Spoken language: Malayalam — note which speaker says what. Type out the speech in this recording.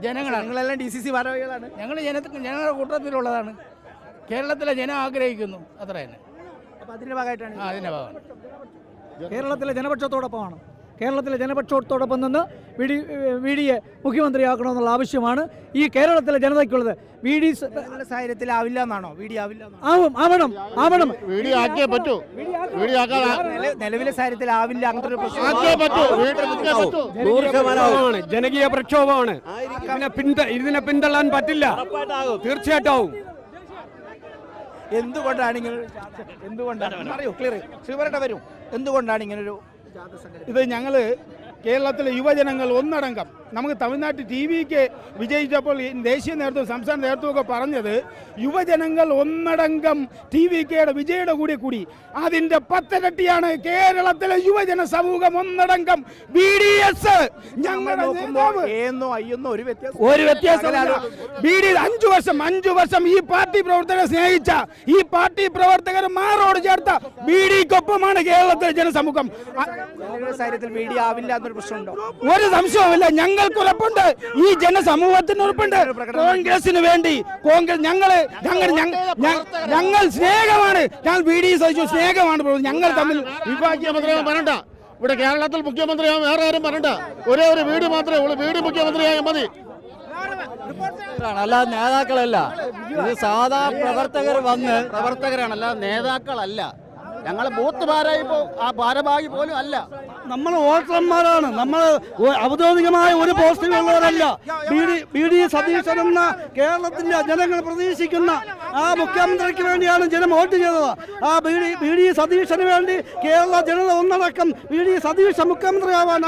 Speaker 1: ജനങ്ങളാണ്.
Speaker 2: നിങ്ങളെല്ലാം DCC ഭാരവാഹികളാണ്.
Speaker 1: ഞങ്ങൾ ജനങ്ങളുടെ കൂട്ടത്തിലുള്ളതാണ്. കേരളത്തിലെ ജനം ആഗ്രഹിക്കുന്നു, അത്ര തന്നെ.
Speaker 2: അപ്പോൾ അതിൻ്റെ ഭാഗമായിട്ടാണ്
Speaker 1: അതിൻ്റെ ഭാഗമാണ്.
Speaker 3: കേരളത്തിലെ ജനപക്ഷത്തോടൊപ്പമാണ്. കേരളത്തിലെ ജനപക്ഷത്തോടൊപ്പം നിന്ന് വി ഡിയെ മുഖ്യമന്ത്രിയാക്കണമെന്നുള്ള ആവശ്യമാണ് ഈ കേരളത്തിലെ ജനതയ്ക്കുള്ളത്. വി ഡി
Speaker 2: സാഹചര്യത്തിൽ ആവില്ല എന്നാണോ? VD ആവില്ല
Speaker 3: ആവണം.
Speaker 2: നിലവിലെ സാഹചര്യത്തിൽ ആവില്ല, അങ്ങനത്തെ ഒരു പ്രശ്നം.
Speaker 4: ജനകീയ പ്രക്ഷോഭമാണ്. ഇതിനെ പിന്തള്ളാൻ പറ്റില്ല. തീർച്ചയായിട്ടും.
Speaker 2: എന്തുകൊണ്ടാണ് ഇങ്ങനൊരു
Speaker 5: ഇത് ഞങ്ങൾ കേരളത്തിലെ യുവജനങ്ങൾ ഒന്നടങ്കം നമുക്ക് തമിഴ്നാട്ടിൽ TVക്ക് വിജയിച്ചപ്പോൾ ദേശീയ നേതൃത്വം സംസ്ഥാന നേതൃത്വമൊക്കെ പറഞ്ഞത് യുവജനങ്ങൾ ഒന്നടങ്കം TVKയുടെ വിജയുടെ കൂടി അതിൻ്റെ 10 ഇരട്ടിയാണ് കേരളത്തിലെ യുവജന സമൂഹം ഒന്നടങ്കം BDS. ഞങ്ങളുടെ ഒരു വ്യത്യാസമില്ല. BD 5 വർഷം ഈ പാർട്ടി പ്രവർത്തകരെ സ്നേഹിച്ച ഈ പാർട്ടി പ്രവർത്തകർ മാറോട് ചേർത്ത BDക്കൊപ്പമാണ് കേരളത്തിലെ ജനസമൂഹം. ഒരു സംശയവുമില്ല. ഞങ്ങൾക്ക് ഉറപ്പുണ്ട്, ഈ ജനസമൂഹത്തിന് ഉറപ്പുണ്ട്. കോൺഗ്രസിന് വേണ്ടി ഞങ്ങൾ സ്നേഹമാണ്. ഞങ്ങൾ BD സ്നേഹമാണ്. ഞങ്ങൾ തമ്മിൽ
Speaker 6: മുഖ്യമന്ത്രിയാകാൻ പറയണ്ട. ഇവിടെ കേരളത്തിൽ മുഖ്യമന്ത്രിയാകാൻ വേറെ ആരും പറയണ്ട. ഒരേ ഒരു വീട് മാത്രമേ ഉള്ളൂ. വീട് മുഖ്യമന്ത്രിയായാൽ മതി.
Speaker 7: അല്ലാതെ നേതാക്കളല്ല, ഇത് സാധാ പ്രവർത്തകരാണ്, അല്ലാതെ നേതാക്കളല്ല. ഞങ്ങൾ ബൂത്ത് ഭാരവാഹി പോലും അല്ല.
Speaker 3: നമ്മൾ വോട്ടർമാരാണ്. നമ്മൾ ഔദ്യോഗികമായ ഒരു പോസ്റ്റിലുള്ളവരല്ല. BD സതീശൻ എന്ന കേരളത്തിലെ ജനങ്ങൾ പ്രതീക്ഷിക്കുന്ന ആ മുഖ്യമന്ത്രിക്ക് വേണ്ടിയാണ് ജനം വോട്ട് ചെയ്തത്. ആ BD സതീശന് വേണ്ടി കേരള ജനത ഒന്നടക്കം BD സതീശൻ മുഖ്യമന്ത്രിയാവാൻ